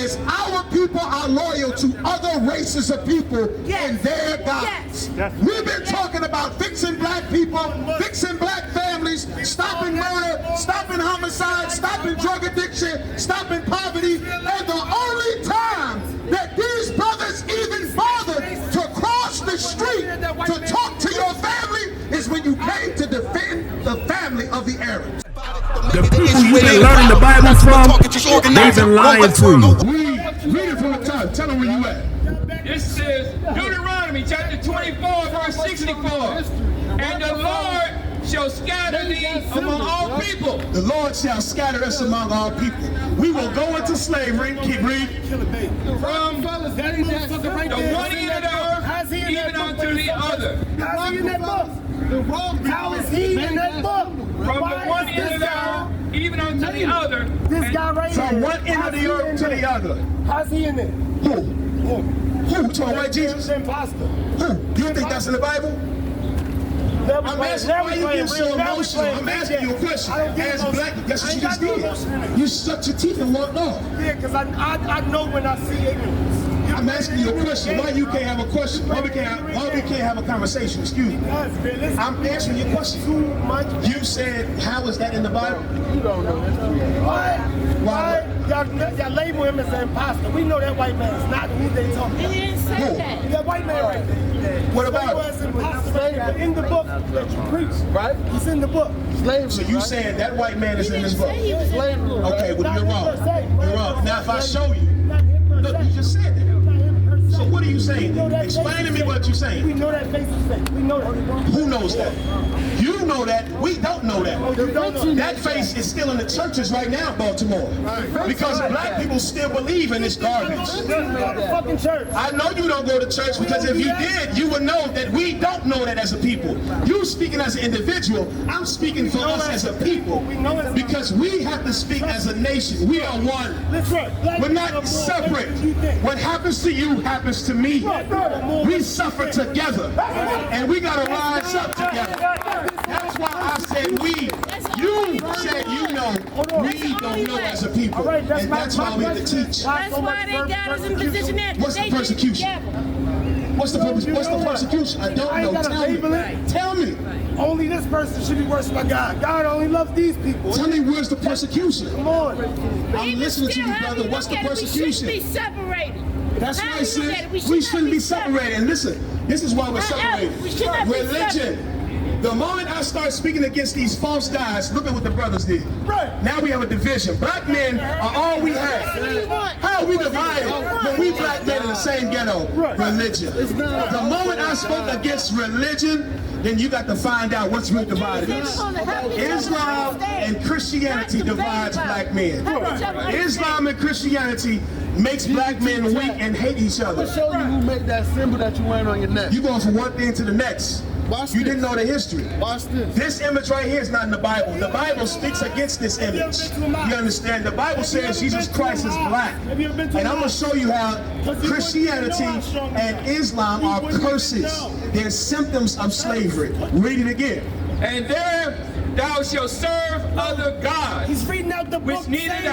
is our people are loyal to other races of people and their gods. We've been talking about fixing black people, fixing black families, stopping murder, stopping homicide, stopping drug addiction, stopping poverty, and the only time that these brothers even bothered to cross the street to talk to your family is when you came to defend the family of the Arabs. The people you've been learning the Bible from, they've been lying to you. Read it from the top. Tell them where you at. This is Deuteronomy chapter 24, verse 64. And the Lord shall scatter thee among all people. The Lord shall scatter us among all people. We will go into slavery. Keep reading. From the one end of the earth, even unto the other. How's he in that book? How is he in that book? From the one end of the earth, even unto the other. This guy right here. From one end of the earth to the other. How's he in there? Who? Who? Talking white Jesus? Imposter. Who? Do you think that's in the Bible? I'm asking why you get so emotional. I'm asking you a question. As black, that's what you just did. You shut your teeth and walked off. Yeah, because I know when I see ignorance. I'm asking you a question. Why you can't have a question? Why we can't have a conversation? Excuse me. I'm answering your question. You said, how is that in the Bible? You don't know. Why? Y'all label him as an imposter. We know that white man is not who they talking about. He didn't say that. That white man right there. What about it? In the book that you preach, right? He's in the book. Slavery. So you saying that white man is in this book? Slavery. Okay, well you're wrong. You're wrong. Now if I show you, look, you just said that. So what are you saying? Explain to me what you're saying. We know that face is fake. We know that. Who knows that? You know that. We don't know that. That face is still in the churches right now in Baltimore. Because black people still believe in this garbage. Fucking church. I know you don't go to church because if you did, you would know that we don't know that as a people. You speaking as an individual, I'm speaking for us as a people. Because we have to speak as a nation. We are one. We're not separate. What happens to you happens to me. We suffer together. And we got to rise up together. That's why I said we. You said you know. We don't know as a people. And that's why we have to teach. That's why they got us in position that What's the persecution? What's the persecution? I don't know. Tell me. Only this person should be worshipped by God. God only loves these people. Tell me where's the persecution? Come on. I'm listening to you, brother. What's the persecution? We shouldn't be separated. That's why I said we shouldn't be separated. And listen, this is why we're separated. Religion. The moment I start speaking against these false guys, look at what the brothers did. Now we have a division. Black men are all we have. How are we divided when we black men in the same ghetto? Religion. The moment I spoke against religion, then you got to find out what's really divided us. Islam and Christianity divides black men. Islam and Christianity makes black men weak and hate each other. I'll show you who made that symbol that you wearing on your neck. You going from one thing to the next. You didn't know the history. Watch this. This image right here is not in the Bible. The Bible speaks against this image. You understand? The Bible says Jesus Christ is black. And I'm going to show you how Christianity and Islam are curses. They're symptoms of slavery. Read it again. And there thou shalt serve other gods, He's reading out the book. which neither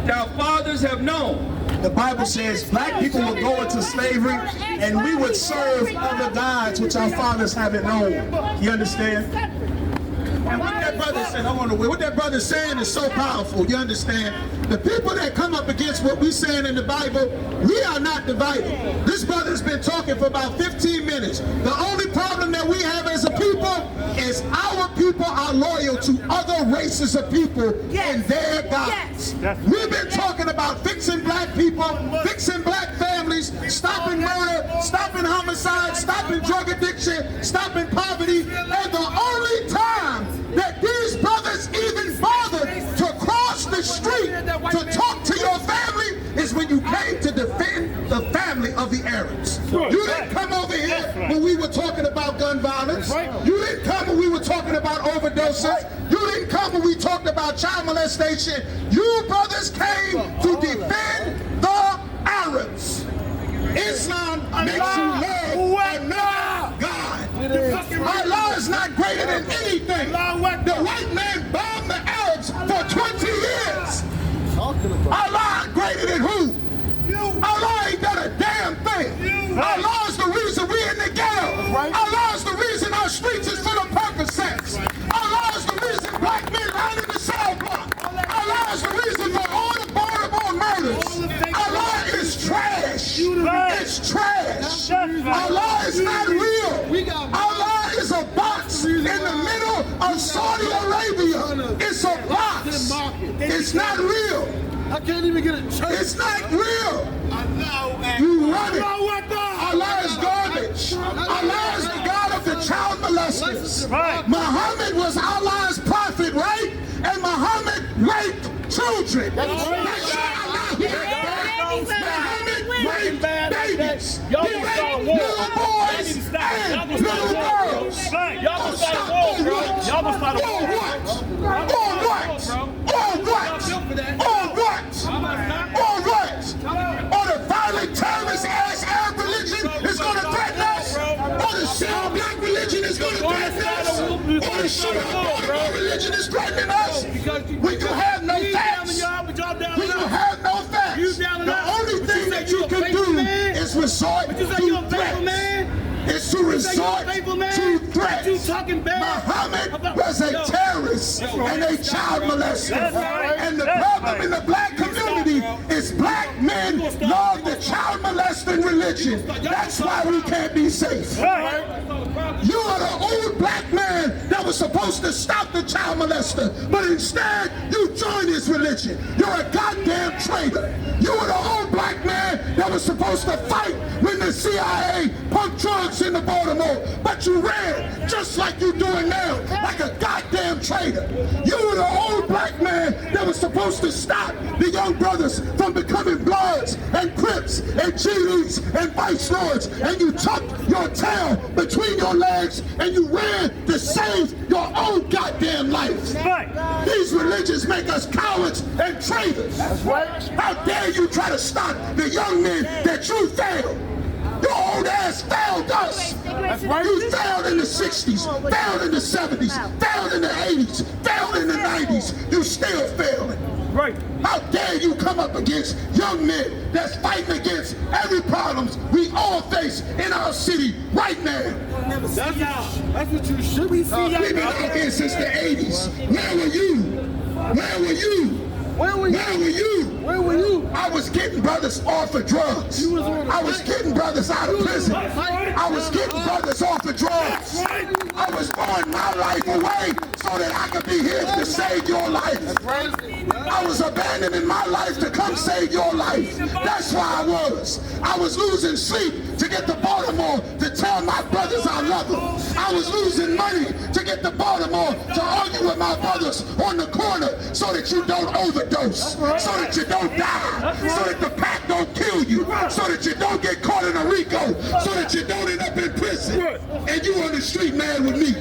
thou fathers have known. The Bible says black people would go into slavery and we would serve other gods which our fathers haven't known. You understand? And what that brother said, what that brother saying is so powerful. You understand? The people that come up against what we're saying in the Bible, we are not divided. This brother's been talking for about 15 minutes. The only problem that we have as a people is our people are loyal to other races of people and their gods. We've been talking about fixing black people, fixing black families, stopping murder, stopping homicide, stopping drug addiction, stopping poverty, and the only time that these brothers even bothered to cross the street to talk to your family is when you came to defend the family of the Arabs. You didn't come over here when we were talking about gun violence. You didn't come when we were talking about overdoses. You didn't come when we talked about child molestation. You brothers came to defend the Arabs. Islam makes you love another God. Allah is not greater than anything. The white man bombed the Arabs for 20 years. Allah greater than who? It's not real. I can't even get a church. It's not real. Allah, You run it. Allah Akbar. Allah is garbage. Allah is the God of the child molesters. Right. Muhammad was Allah's prophet, right? And Muhammad raped children. Muhammad raped babies. He raped little boys and little girls. Y'all gonna start a war, bro. Y'all gonna start a war. On what? Or the violent terrorist ass Arab religion is going to threaten us? Or the Shia black religion is going to threaten us? Or the Shia religion is threatening us? When you have no facts. When you have no facts. The only thing that you can do is resort to threats. It's to resort to threats. Muhammad was a terrorist and a child molester. And the problem in the black community is black men love the child molesting religion. That's why we can't be safe. You are the old black man that was supposed to stop the child molester, but instead you join his religion. You're a goddamn traitor. You were the old black man that was supposed to fight when the CIA pumped drugs into Baltimore, but you ran just like you're doing now, like a goddamn traitor. You were the old black man that was supposed to stop the young brothers from becoming Bloods and Crips and GDs and Vice Lords, and you tucked your tail between your legs and you ran to save your own goddamn life. Right. These religions make us cowards and traitors. How dare you try to stop the young men that you failed? Your old ass failed us. You failed in the 60s, failed in the 70s, failed in the 80s, failed in the 90s. You still failing. Right. How dare you come up against young men that's fighting against every problems we all face in our city right now? That's what you should be We've been out here since the 80s. Where were you? Where were you? Where were you? Where were you? Where were you? I was getting brothers off of drugs. I was getting brothers out of prison. I was getting brothers off of drugs. I was throwing my life away so that I could be here to save your life. I was abandoning my life to come save your life. That's why I was. I was losing sleep to get to Baltimore to tell my brothers I love them. I was losing money to get to Baltimore to argue with my brothers on the corner so that you don't overdose, so that you don't die, so that the pack don't kill you, so that you don't get caught in a RICO, so that you don't end up in prison. And you on the street mad with me.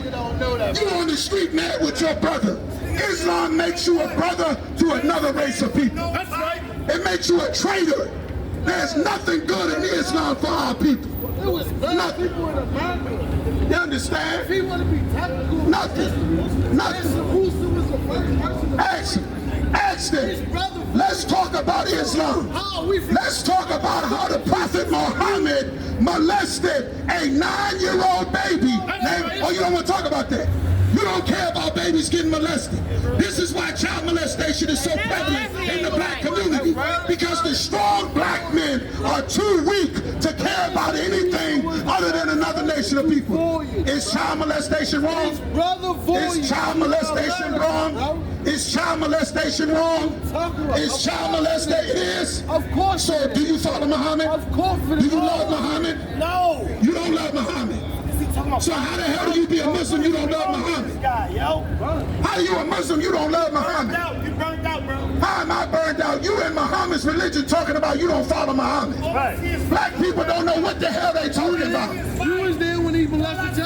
You on the street mad with your brother. Islam makes you a brother to another race of people. That's right. It makes you a traitor. There's nothing good in Islam for our people. It was nothing. People in America. You understand? If he want to be technical, Nothing. Nothing. Ask them. Let's talk about Islam. Let's talk about how the Prophet Muhammad molested a 9-year-old baby. Oh, you don't want to talk about that? You don't care about babies getting molested. This is why child molestation is so prevalent in the black community. Because the strong black men are too weak to care about anything other than another nation of people. Is child molestation wrong? Is child molestation wrong? Is child molestation wrong? Is child molestation? It is? Of course. So do you follow Muhammad? Of course. Do you love Muhammad? No. You don't love Muhammad. So how the hell do you be a Muslim you don't love Muhammad? How are you a Muslim you don't love Muhammad? You burned out, bro. How am I burned out? You in Muhammad's religion talking about you don't follow Muhammad. Right. Black people don't know what the hell they talking about. You was there when he molested you?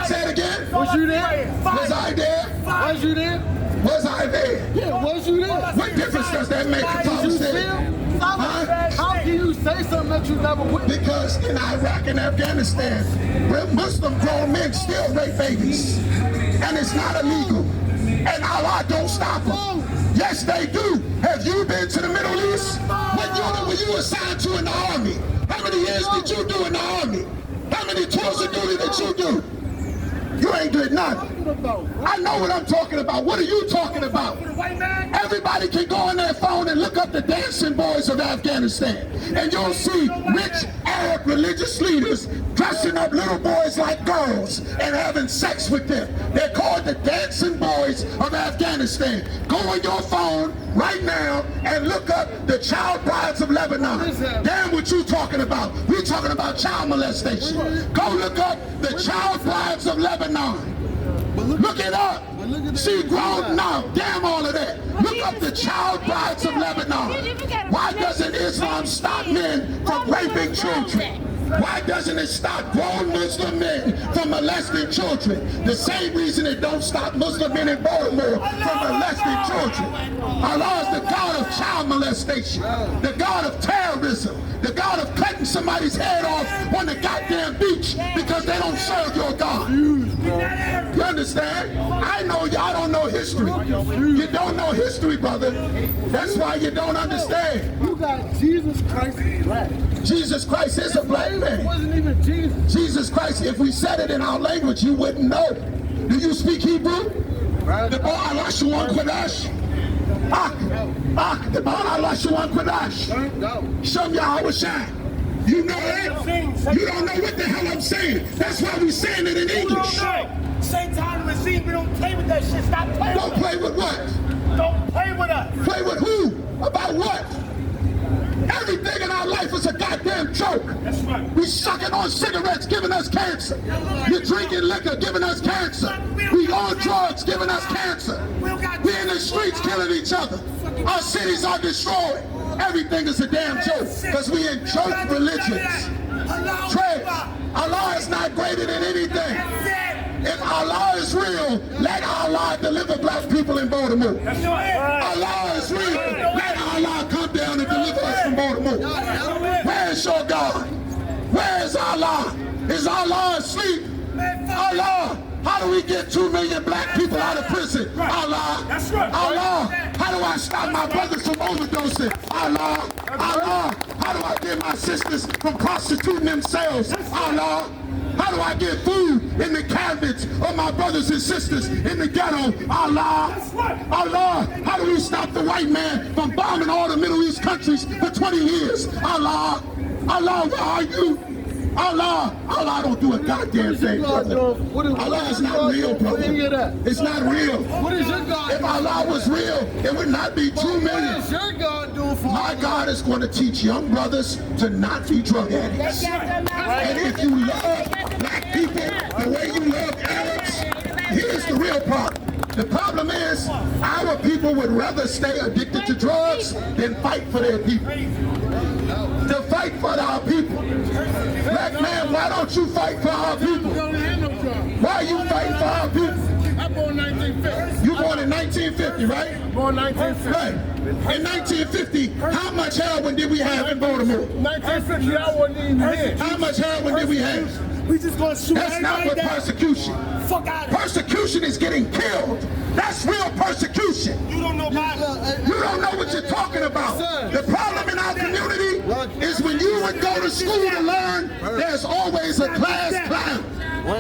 Say it again. Was you there? Was I there? Was you there? Was I there? Yeah, was you there? What difference does that make if I You was there? still? How can you say something that you never witnessed? Because in Iraq and Afghanistan, where Muslim grown men still rape babies, and it's not illegal, and Allah don't stop them. Yes, they do. Have you been to the Middle East? When you assigned to in the army? How many years did you do in the army? How many tours of duty did you do? You ain't did nothing. talking about? I know what I'm talking about. What are you talking about? Everybody can go on their phone and look up the dancing boys of Afghanistan, and you'll see rich Arab religious leaders dressing up little boys like girls and having sex with them. They're called the dancing boys of Afghanistan. Go on your phone right now and look up the child brides of Lebanon. Damn what you talking about. We're talking about child molestation. Go look up the child brides of Lebanon. Look it up. See, grown now. Damn all of that. Look up the child brides of Lebanon. Why doesn't Islam stop men from raping children? Why doesn't it stop grown Muslim men from molesting children? The same reason it don't stop Muslim men in Baltimore from molesting children. Allah is the God of child molestation, the God of terrorism, the God of cutting somebody's head off on the goddamn beach because they don't serve your God. You understand? I know y'all don't know history. You don't know history, brother. That's why you don't understand. You got Jesus Christ is black. Jesus Christ is a black man. It wasn't even Jesus. Jesus Christ, if we said it in our language, you wouldn't know. Do you speak Hebrew? The Baal Allah Shuan Quadash. The Baal Allah Shuan Quadash. Shum Yahweh Shai. You know that? You don't know what the hell I'm saying. That's why we saying it in English. Same time regime, we don't play with that shit. Stop playing Don't play with what? Don't play with us. Play with who? About what? Everything in our life is a goddamn joke. That's right. We sucking on cigarettes, giving us cancer. You're drinking liquor, giving us cancer. We on drugs, giving us cancer. We in the streets killing each other. Our cities are destroyed. Everything is a damn joke because we in joke religions. Trey, Allah is not greater than anything. If Allah is real, let Allah deliver black people in Baltimore. Allah is real. Let Allah come down and deliver us from Baltimore. Where is your God? Where is Allah? Is Allah asleep? Allah, how do we get 2 million black people out of prison? Allah, Allah, how do I stop my brothers from overdosing? Allah, Allah, how do I get my sisters from prostituting themselves? Allah, how do I get food in the cabinets of my brothers and sisters in the ghetto? Allah, Allah, how do we stop the white man from bombing all the Middle East countries for 20 years? Allah, Allah, where are you? Allah, Allah don't do a goddamn thing, brother. Allah is not real, brother. It's not real. What is your God? If Allah was real, it would not be 2 million. What is your God doing for My God is going to teach young brothers to not be drug addicts. And if you love black people the way you love Arabs, here's the real problem. The problem is our people would rather stay addicted to drugs than fight for their people. To fight for our people. Black man, why don't you fight for our people? Why are you fighting for our people? I'm born in 1950. You born in 1950, right? Born 1950. Right. In 1950, how much heroin did we have in Baltimore? 1950, I wasn't even here. How much heroin did we have? We just gonna shoot That's not what persecution. Fuck out of here. Persecution is getting killed. That's real persecution. You don't know about it. You don't know what you're talking about. The problem in our community is when you would go to school to learn, there's always a class clown.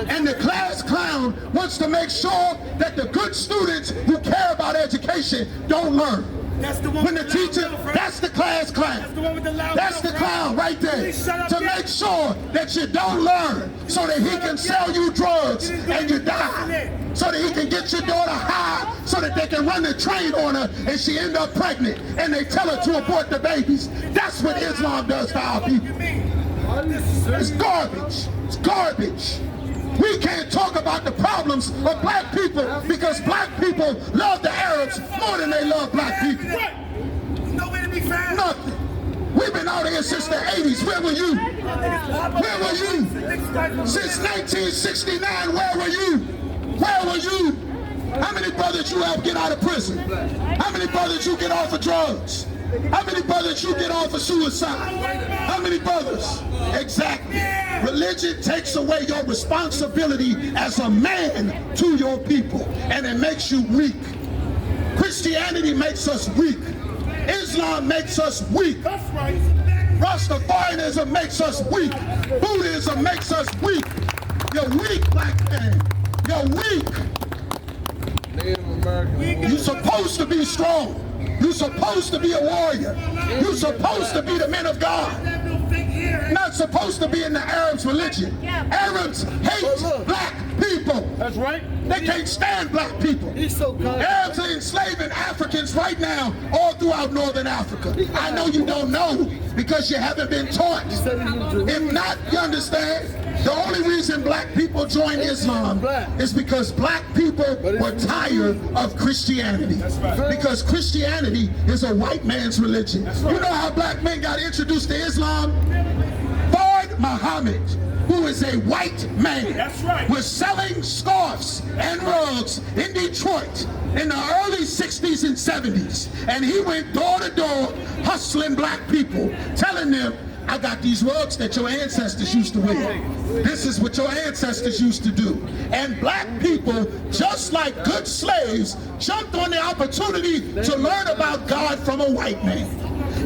And the class clown wants to make sure that the good students who care about education don't learn. That's the one When the with the loud teacher, girlfriend. that's the class clown. That's the one with the loud That's the girlfriend. clown right there. Please shut up, To yeah. make sure that you don't learn so that he can sell you drugs and you die. So that he can get your daughter high so that they can run the train on her and she end up pregnant and they tell her to abort the babies. That's what Islam does to our people. It's garbage. It's garbage. We can't talk about the problems of black people because black people love the Arabs more than they love black people. Nowhere to be found. Nothing. We've been out here since the 80s. Where were you? Where were you? Since 1969, where were you? Where were you? How many brothers you helped get out of prison? How many brothers you get off of drugs? How many brothers you get off of suicide? How many brothers? Exactly. Religion takes away your responsibility as a man to your people, and it makes you weak. Christianity makes us weak. Islam makes us weak. That's right. Rastafarianism makes us weak. Buddhism makes us weak. You're weak, black man. You're weak. You're supposed to be strong. You're supposed to be a warrior. You're supposed to be the men of God. Not supposed to be in the Arabs' religion. Arabs hate black people. That's right. They can't stand black people. He's so kind. Arabs are enslaving Africans right now all throughout northern Africa. I know you don't know because you haven't been taught. If not, you understand, the only reason black people joined Islam is because black people were tired of Christianity. Because Christianity is a white man's religion. You know how black men got introduced to Islam? Muhammad, who is a white man, was selling scarves and rugs in Detroit in the early 60s and 70s. And he went door to door hustling black people, telling them, I got these rugs that your ancestors used to wear. This is what your ancestors used to do. And black people, just like good slaves, jumped on the opportunity to learn about God from a white man.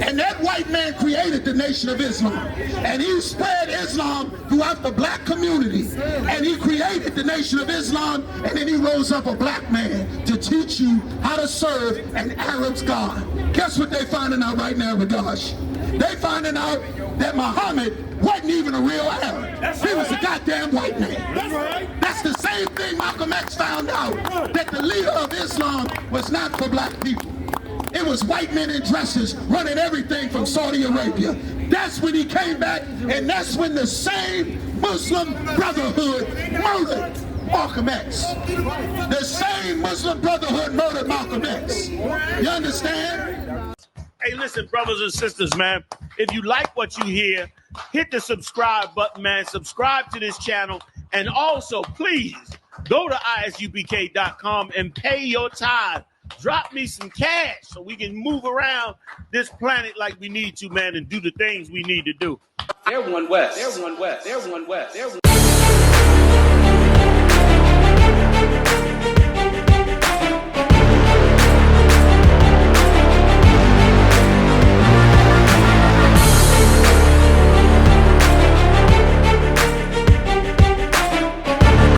And that white man created the Nation of Islam. And he spread Islam throughout the black community. And he created the Nation of Islam, and then he rose up a black man to teach you how to serve an Arab's God. Guess what they finding out right now, Ragash? They finding out that Muhammad wasn't even a real Arab. He was a goddamn white man. That's the same thing Malcolm X found out, that the leader of Islam was not for black people. It was white men in dresses running everything from Saudi Arabia. That's when he came back, and that's when the same Muslim Brotherhood murdered Malcolm X. The same Muslim Brotherhood murdered Malcolm X. You understand? Hey, listen, brothers and sisters, man. If you like what you hear, hit the subscribe button, man. Subscribe to this channel. And also, please, go to ISUPK.com and pay your tithe. Drop me some cash so we can move around this planet like we need to, man, and do the things we need to do. They're one West. They're one West. They're one West. They're one